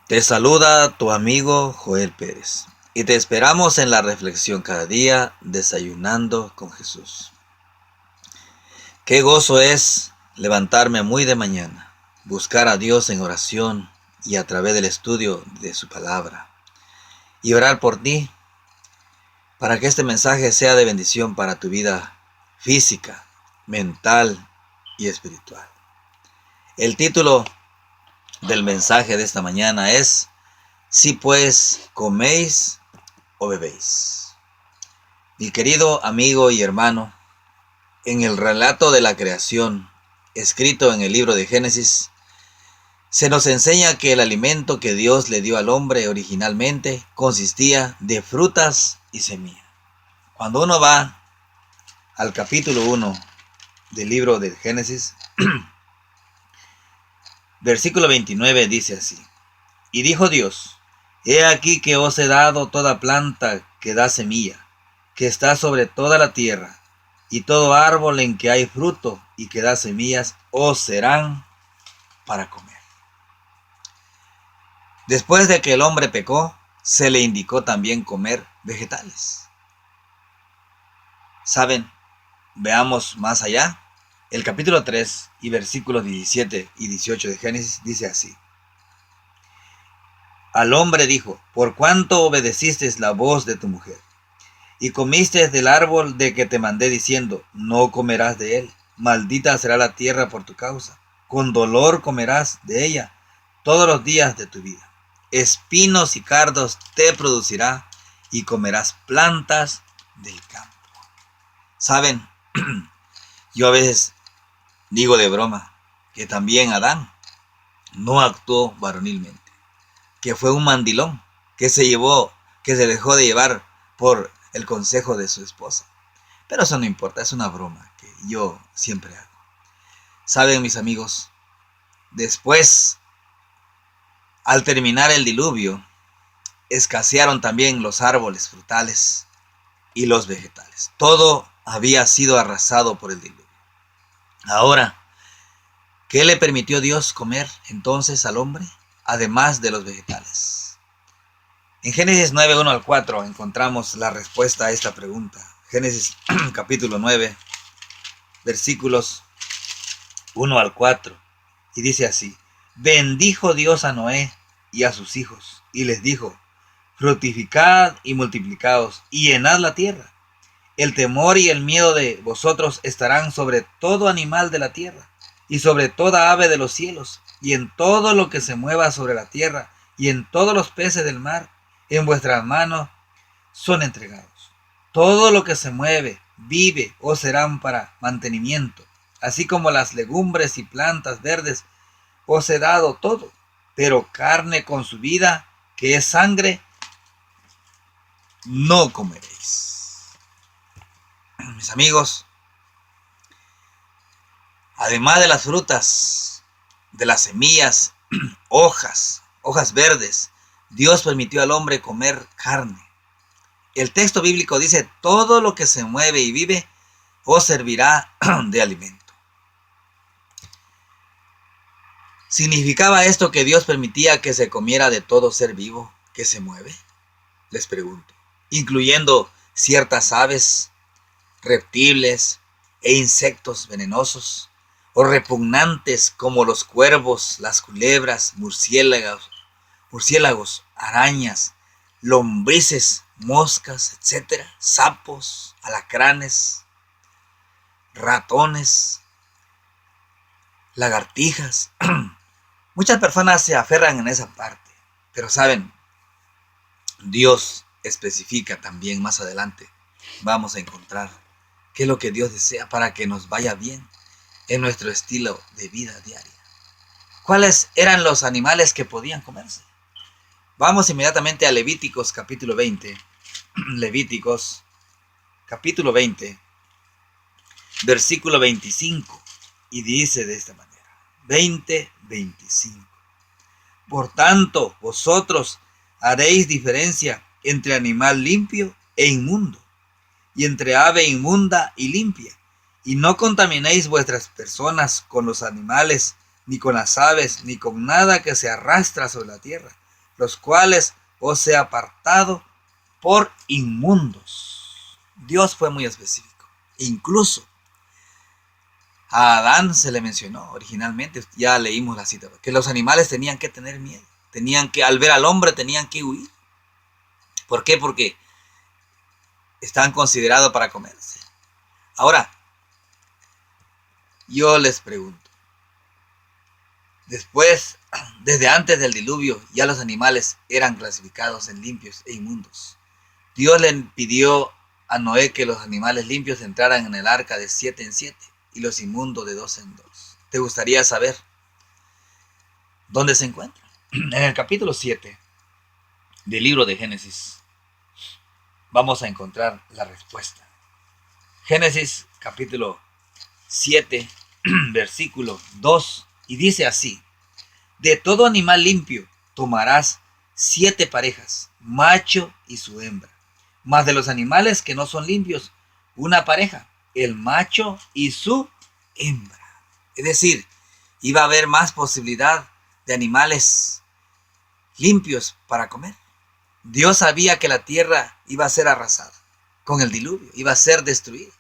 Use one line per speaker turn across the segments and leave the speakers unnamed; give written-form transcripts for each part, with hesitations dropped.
Te saluda tu amigo Joel Pérez y te esperamos en la reflexión cada día desayunando con Jesús. Qué gozo es levantarme muy de mañana, buscar a Dios en oración y a través del estudio de su palabra y orar por ti para que este mensaje sea de bendición para tu vida física, mental y espiritual. El título del mensaje de esta mañana es: Si pues coméis o bebéis. Mi querido amigo y hermano, en el relato de la creación, escrito en el libro de Génesis, se nos enseña que el alimento que Dios le dio al hombre originalmente consistía de frutas y semillas. Cuando uno va al capítulo 1 del libro de Génesis, versículo 29 dice así: Y dijo Dios: He aquí que os he dado toda planta que da semilla, que está sobre toda la tierra, y todo árbol en que hay fruto y que da semillas, os serán para comer. Después de que el hombre pecó, se le indicó también comer vegetales. ¿Saben? Veamos más allá. El capítulo 3 y versículos 17 y 18 de Génesis dice así: Al hombre dijo: Por cuanto obedeciste la voz de tu mujer, y comiste del árbol de que te mandé diciendo, no comerás de él, maldita será la tierra por tu causa, con dolor comerás de ella todos los días de tu vida. Espinos y cardos te producirá, y comerás plantas del campo. ¿Saben? Yo a veces digo de broma que también Adán no actuó varonilmente, que fue un mandilón, que se dejó de llevar por el consejo de su esposa. Pero eso no importa, es una broma que yo siempre hago. Saben, mis amigos, después, al terminar el diluvio, escasearon también los árboles frutales y los vegetales. Todo había sido arrasado por el diluvio. Ahora, ¿qué le permitió Dios comer entonces al hombre, además de los vegetales? En Génesis 9, 1 al 4 encontramos la respuesta a esta pregunta. Génesis capítulo 9, versículos 1 al 4. Y dice así: Bendijo Dios a Noé y a sus hijos, y les dijo: Fructificad y multiplicaos, y llenad la tierra. El temor y el miedo de vosotros estarán sobre todo animal de la tierra, y sobre toda ave de los cielos, y en todo lo que se mueva sobre la tierra, y en todos los peces del mar. En vuestras manos son entregados. Todo lo que se mueve, vive, os serán para mantenimiento, así como las legumbres y plantas verdes, os he dado todo. Pero carne con su vida, que es sangre, no comeréis. Mis amigos, además de las frutas, de las semillas, hojas verdes, Dios permitió al hombre comer carne. El texto bíblico dice: todo lo que se mueve y vive os servirá de alimento. ¿Significaba esto que Dios permitía que se comiera de todo ser vivo que se mueve? Les pregunto, incluyendo ciertas aves, reptiles e insectos venenosos o repugnantes como los cuervos, las culebras, murciélagos, arañas, lombrices, moscas, etc., sapos, alacranes, ratones, lagartijas. Muchas personas se aferran en esa parte, pero saben, Dios especifica también más adelante. Vamos a encontrar qué es lo que Dios desea para que nos vaya bien en nuestro estilo de vida diaria. ¿Cuáles eran los animales que podían comerse? Vamos inmediatamente a Levíticos capítulo 20. Levíticos capítulo 20, versículo 25. Y dice de esta manera: 20:25. Por tanto, vosotros haréis diferencia entre animal limpio e inmundo, y entre ave inmunda y limpia, y no contaminéis vuestras personas con los animales, ni con las aves, ni con nada que se arrastra sobre la tierra, los cuales os he apartado por inmundos. Dios fue muy específico. Incluso a Adán se le mencionó originalmente, ya leímos la cita, que los animales tenían que tener miedo. Tenían que, al ver al hombre, tenían que huir. ¿Por qué? Porque estaban considerados para comerse. Ahora, yo les pregunto, después, desde antes del diluvio, ya los animales eran clasificados en limpios e inmundos. Dios le pidió a Noé que los animales limpios entraran en el arca de 7 en 7 y los inmundos de 2 en 2. ¿Te gustaría saber dónde se encuentra? En el capítulo 7 del libro de Génesis vamos a encontrar la respuesta. Génesis capítulo 7, versículo 2, y dice así: de todo animal limpio tomarás 7 parejas, macho y su hembra. Mas de los animales que no son limpios, una pareja, el macho y su hembra. Es decir, iba a haber más posibilidad de animales limpios para comer. Dios sabía que la tierra iba a ser arrasada con el diluvio, iba a ser destruida.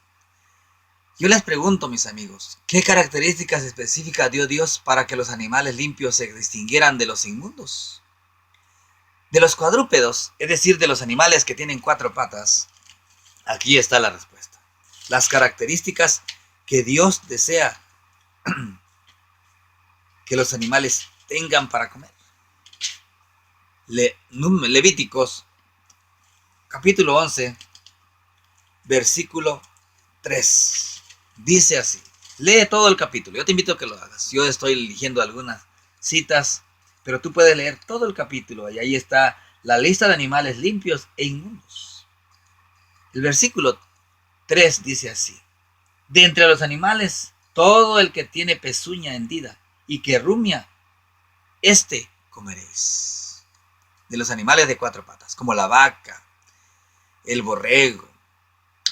Yo les pregunto, mis amigos, ¿qué características específicas dio Dios para que los animales limpios se distinguieran de los inmundos? De los cuadrúpedos, es decir, de los animales que tienen 4 patas, aquí está la respuesta. Las características que Dios desea que los animales tengan para comer. Levíticos, capítulo 11, versículo 3. Dice así. Lee todo el capítulo. Yo te invito a que lo hagas. Yo estoy eligiendo algunas citas, pero tú puedes leer todo el capítulo y ahí está la lista de animales limpios e inmundos. El versículo 3 dice así: de entre los animales, todo el que tiene pezuña hendida y que rumia, este comeréis. De los animales de 4 patas, como la vaca, el borrego,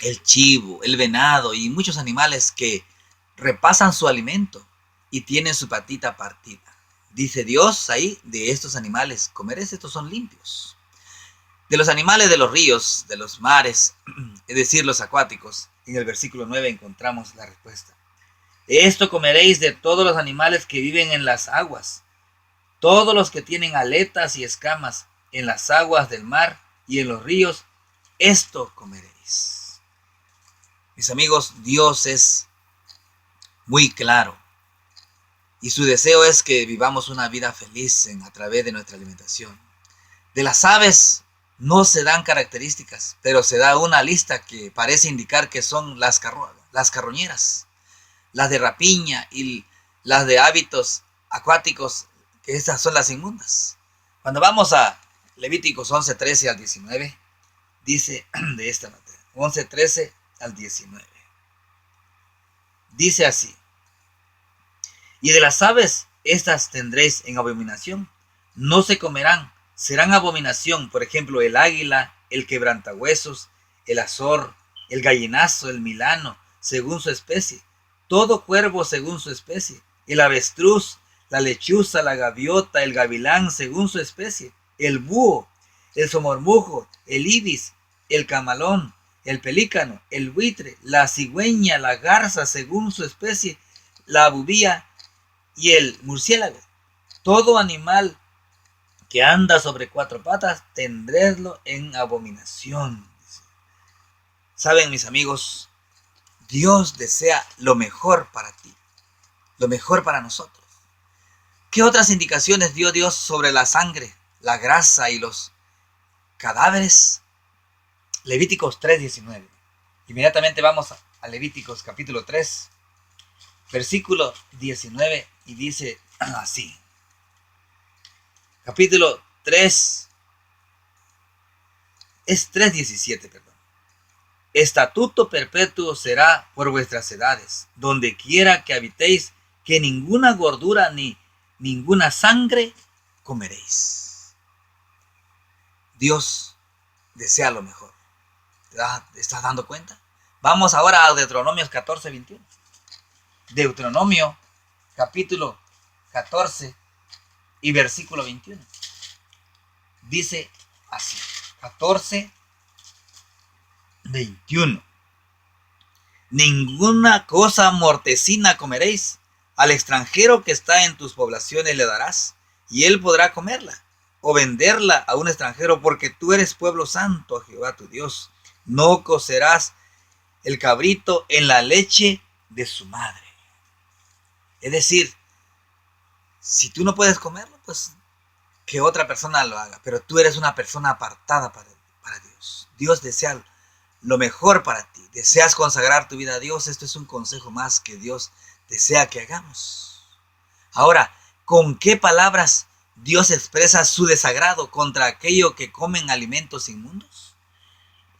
el chivo, el venado y muchos animales que repasan su alimento y tienen su patita partida. Dice Dios ahí, de estos animales comeréis, estos son limpios. De los animales de los ríos, de los mares, es decir, los acuáticos, en el versículo 9 encontramos la respuesta. Esto comeréis de todos los animales que viven en las aguas, todos los que tienen aletas y escamas en las aguas del mar y en los ríos, esto comeréis. Mis amigos, Dios es muy claro y su deseo es que vivamos una vida feliz a través de nuestra alimentación. De las aves no se dan características, pero se da una lista que parece indicar que son las carroñeras, las de rapiña y las de hábitos acuáticos, que estas son las inmundas. Cuando vamos a Levíticos 11, 13 al 19, dice de esta manera, 11, 13 al 19. Dice así: y de las aves, estas tendréis en abominación, no se comerán, serán abominación, por ejemplo, el águila, el quebrantahuesos, el azor, el gallinazo, el milano, según su especie, todo cuervo según su especie, el avestruz, la lechuza, la gaviota, el gavilán según su especie, el búho, el somormujo, el ibis, el camalón, el pelícano, el buitre, la cigüeña, la garza según su especie, la bubía y el murciélago. Todo animal que anda sobre 4 patas, tendréislo en abominación. Saben, mis amigos, Dios desea lo mejor para ti, lo mejor para nosotros. ¿Qué otras indicaciones dio Dios sobre la sangre, la grasa y los cadáveres? Levíticos 3:19. Inmediatamente vamos a Levíticos capítulo 3, versículo 19, y dice así. Capítulo 3, es 3:17, perdón. Estatuto perpetuo será por vuestras edades, donde quiera que habitéis, que ninguna gordura ni ninguna sangre comeréis. Dios desea lo mejor. ¿Te estás dando cuenta? Vamos ahora a Deuteronomio 14:21. Deuteronomio capítulo 14 y versículo 21. Dice así, 14:21. Ninguna cosa mortecina comeréis. Al extranjero que está en tus poblaciones le darás, y él podrá comerla, o venderla a un extranjero, porque tú eres pueblo santo a Jehová tu Dios. No cocerás el cabrito en la leche de su madre. Es decir, si tú no puedes comerlo, pues que otra persona lo haga, pero tú eres una persona apartada para Dios. Dios desea lo mejor para ti. Deseas consagrar tu vida a Dios. Esto es un consejo más que Dios desea que hagamos. Ahora, ¿con qué palabras Dios expresa su desagrado contra aquello que comen alimentos inmundos?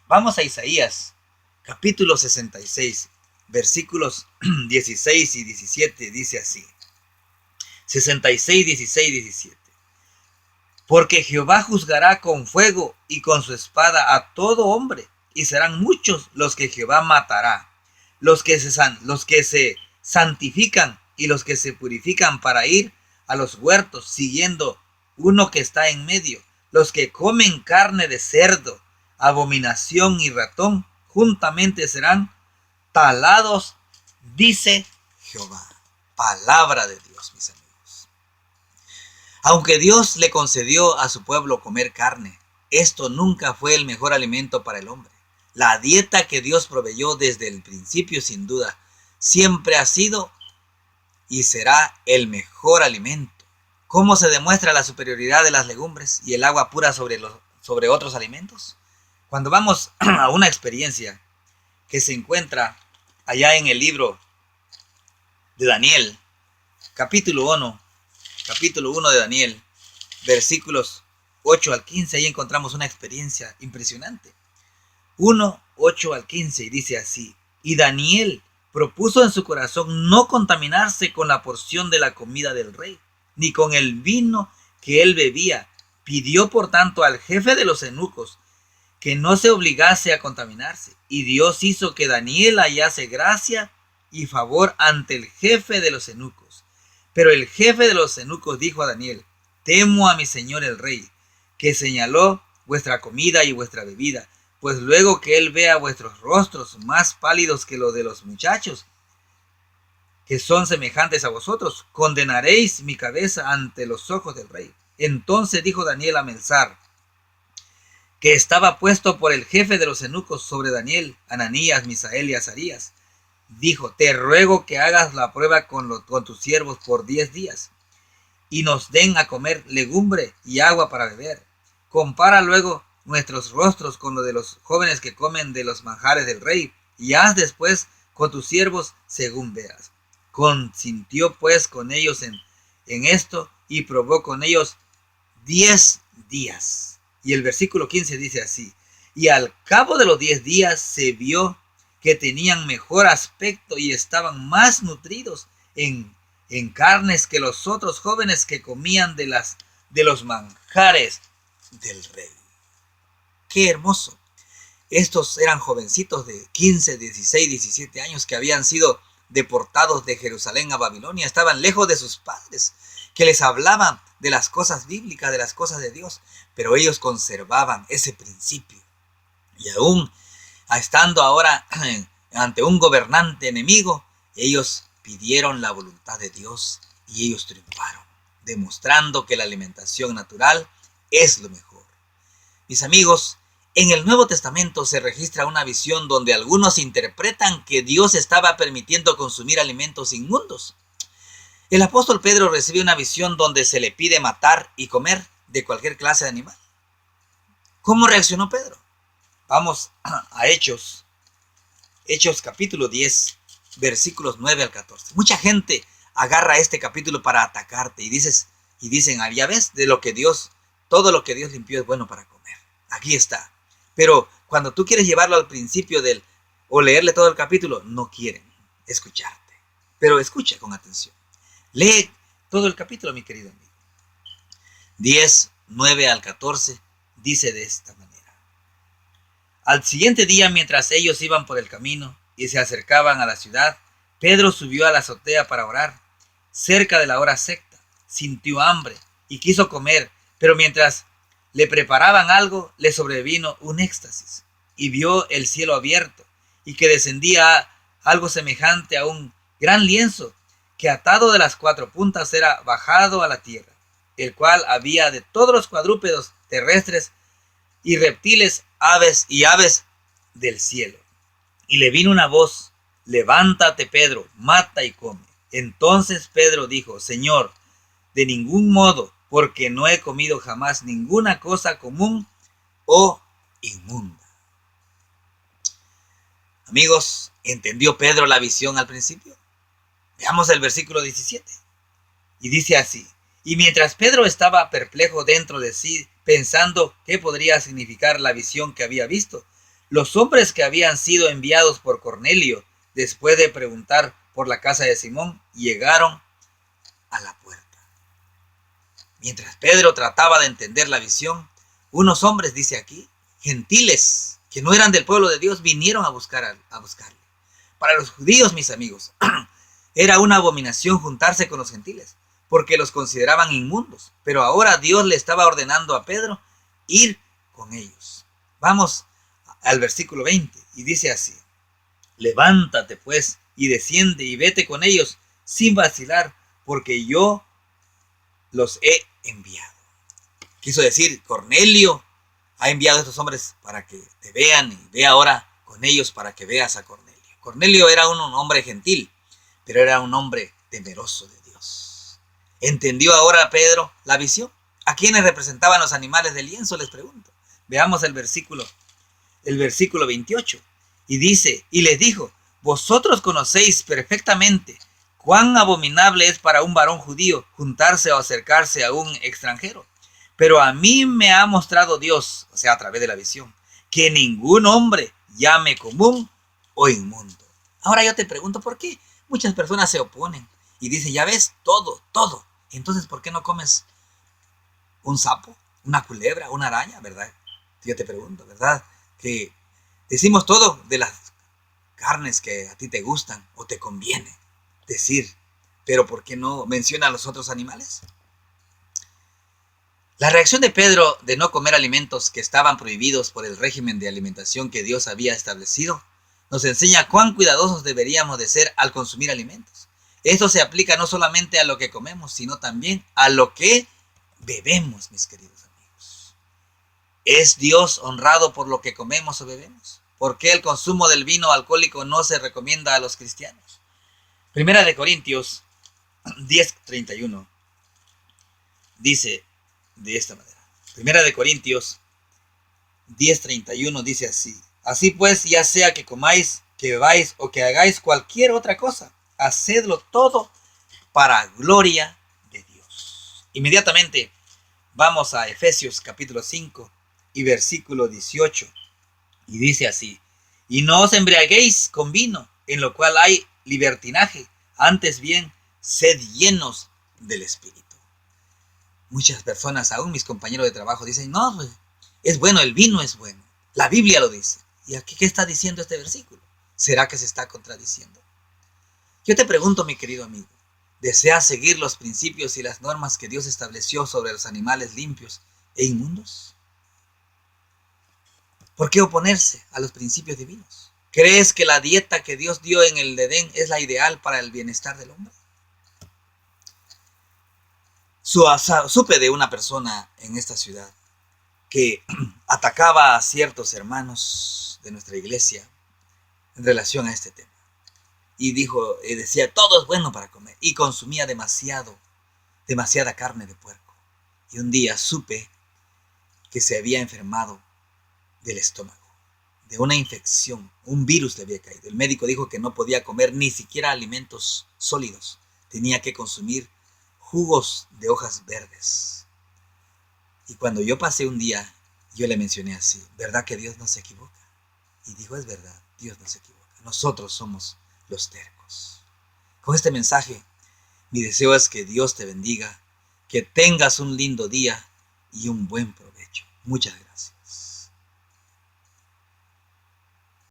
Vamos a Isaías, capítulo 66, versículos 16 y 17, dice así. 66, 16, 17. Porque Jehová juzgará con fuego y con su espada a todo hombre, y serán muchos los que Jehová matará, los que se santifican y los que se purifican para ir a los huertos, siguiendo uno que está en medio, los que comen carne de cerdo, abominación y ratón, juntamente serán talados, dice Jehová. Palabra de Dios, mis amigos. Aunque Dios le concedió a su pueblo comer carne, esto nunca fue el mejor alimento para el hombre. La dieta que Dios proveyó desde el principio, sin duda, siempre ha sido y será el mejor alimento. ¿Cómo se demuestra la superioridad de las legumbres y el agua pura sobre otros alimentos? Cuando vamos a una experiencia que se encuentra allá en el libro de Daniel, capítulo 1 de Daniel, versículos 8 al 15, ahí encontramos una experiencia impresionante. 1, 8 al 15, y dice así: y Daniel propuso en su corazón no contaminarse con la porción de la comida del rey, ni con el vino que él bebía. Pidió por tanto al jefe de los eunucos que no se obligase a contaminarse, y Dios hizo que Daniel hallase gracia y favor ante el jefe de los eunucos. Pero el jefe de los eunucos dijo a Daniel: temo a mi señor el rey, que señaló vuestra comida y vuestra bebida, pues luego que él vea vuestros rostros más pálidos que los de los muchachos, que son semejantes a vosotros, condenaréis mi cabeza ante los ojos del rey. Entonces dijo Daniel a Melzar, que estaba puesto por el jefe de los eunucos sobre Daniel, Ananías, Misael y Azarías, dijo: te ruego que hagas la prueba con tus siervos por 10 días, y nos den a comer legumbre y agua para beber. Compara luego nuestros rostros con los de los jóvenes que comen de los manjares del rey, y haz después con tus siervos según veas. Consintió pues con ellos en esto, y probó con ellos 10 días. Y el versículo 15 dice así: y al cabo de los 10 días se vio que tenían mejor aspecto y estaban más nutridos en carnes que los otros jóvenes que comían de los manjares del rey. ¡Qué hermoso! Estos eran jovencitos de 15, 16, 17 años que habían sido deportados de Jerusalén a Babilonia. Estaban lejos de sus padres, que les hablaban de las cosas bíblicas, de las cosas de Dios, pero ellos conservaban ese principio. Y aún estando ahora ante un gobernante enemigo, ellos pidieron la voluntad de Dios y ellos triunfaron, demostrando que la alimentación natural es lo mejor. Mis amigos, en el Nuevo Testamento se registra una visión donde algunos interpretan que Dios estaba permitiendo consumir alimentos inmundos. El apóstol Pedro recibe una visión donde se le pide matar y comer de cualquier clase de animal. ¿Cómo reaccionó Pedro? Vamos a Hechos capítulo 10, versículos 9 al 14. Mucha gente agarra este capítulo para atacarte y dicen, ya ves, todo lo que Dios limpió es bueno para comer. Aquí está. Pero cuando tú quieres llevarlo al principio o leerle todo el capítulo, no quieren escucharte. Pero escucha con atención. Lee todo el capítulo, mi querido amigo. 10, 9 al 14 dice de esta manera: al siguiente día, mientras ellos iban por el camino y se acercaban a la ciudad, Pedro subió a la azotea para orar. Cerca de la hora sexta, sintió hambre y quiso comer, pero mientras le preparaban algo, le sobrevino un éxtasis y vio el cielo abierto y que descendía algo semejante a un gran lienzo que atado de las 4 puntas era bajado a la tierra, el cual había de todos los cuadrúpedos terrestres y reptiles, aves y aves del cielo. Y le vino una voz: levántate, Pedro, mata y come. Entonces Pedro dijo: Señor, de ningún modo, porque no he comido jamás ninguna cosa común o inmunda. Amigos, ¿entendió Pedro la visión al principio? Veamos el versículo 17. Y dice así: y mientras Pedro estaba perplejo dentro de sí, pensando qué podría significar la visión que había visto, los hombres que habían sido enviados por Cornelio, después de preguntar por la casa de Simón, llegaron a la puerta. Mientras Pedro trataba de entender la visión, unos hombres, dice aquí, gentiles, que no eran del pueblo de Dios, vinieron a buscarle. Para los judíos, mis amigos, era una abominación juntarse con los gentiles, porque los consideraban inmundos. Pero ahora Dios le estaba ordenando a Pedro ir con ellos. Vamos al versículo 20, y dice así: levántate pues, y desciende, y vete con ellos, sin vacilar, porque yo los he enviado. Quiso decir, Cornelio ha enviado a estos hombres para que te vean, y ve ahora con ellos para que veas a Cornelio. Cornelio era un hombre gentil, pero era un hombre temeroso de Dios. ¿Entendió ahora Pedro la visión? ¿A quiénes representaban los animales del lienzo? Les pregunto. Veamos el versículo 28. Y dice, y les dijo: vosotros conocéis perfectamente cuán abominable es para un varón judío juntarse o acercarse a un extranjero. Pero a mí me ha mostrado Dios, o sea, a través de la visión, que ningún hombre llame común o inmundo. Ahora yo te pregunto, ¿por qué muchas personas se oponen y dicen: ya ves, todo? Entonces, ¿por qué no comes un sapo, una culebra, una araña, verdad? Yo te pregunto, ¿verdad? Que decimos todo de las carnes que a ti te gustan o te conviene decir, pero ¿por qué no menciona a los otros animales? La reacción de Pedro de no comer alimentos que estaban prohibidos por el régimen de alimentación que Dios había establecido nos enseña cuán cuidadosos deberíamos de ser al consumir alimentos. Esto se aplica no solamente a lo que comemos, sino también a lo que bebemos, mis queridos amigos. ¿Es Dios honrado por lo que comemos o bebemos? ¿Por qué el consumo del vino alcohólico no se recomienda a los cristianos? Primera de Corintios 10:31 dice de esta manera. Primera de Corintios 10:31 dice así: así pues, ya sea que comáis, que bebáis o que hagáis cualquier otra cosa, hacedlo todo para gloria de Dios. Inmediatamente vamos a Efesios capítulo 5 y versículo 18. Y dice así: y no os embriaguéis con vino, en lo cual hay libertinaje, antes bien, sed llenos del Espíritu. Muchas personas, aún mis compañeros de trabajo, dicen: no, es bueno, el vino es bueno. La Biblia lo dice. ¿Y aquí qué está diciendo este versículo? ¿Será que se está contradiciendo? Yo te pregunto, mi querido amigo, ¿deseas seguir los principios y las normas que Dios estableció sobre los animales limpios e inmundos? ¿Por qué oponerse a los principios divinos? ¿Crees que la dieta que Dios dio en el Edén es la ideal para el bienestar del hombre? Supe de una persona en esta ciudad que atacaba a ciertos hermanos de nuestra iglesia en relación a este tema. Y decía: todo es bueno para comer. Y consumía demasiada carne de puerco. Y un día supe que se había enfermado del estómago, de una infección, un virus le había caído. El médico dijo que no podía comer ni siquiera alimentos sólidos. Tenía que consumir jugos de hojas verdes. Y cuando yo pasé un día, yo le mencioné así: ¿verdad que Dios no se equivoca? Y dijo: es verdad, Dios no se equivoca. Nosotros somos los tercos. Con este mensaje, mi deseo es que Dios te bendiga, que tengas un lindo día y un buen provecho. Muchas gracias.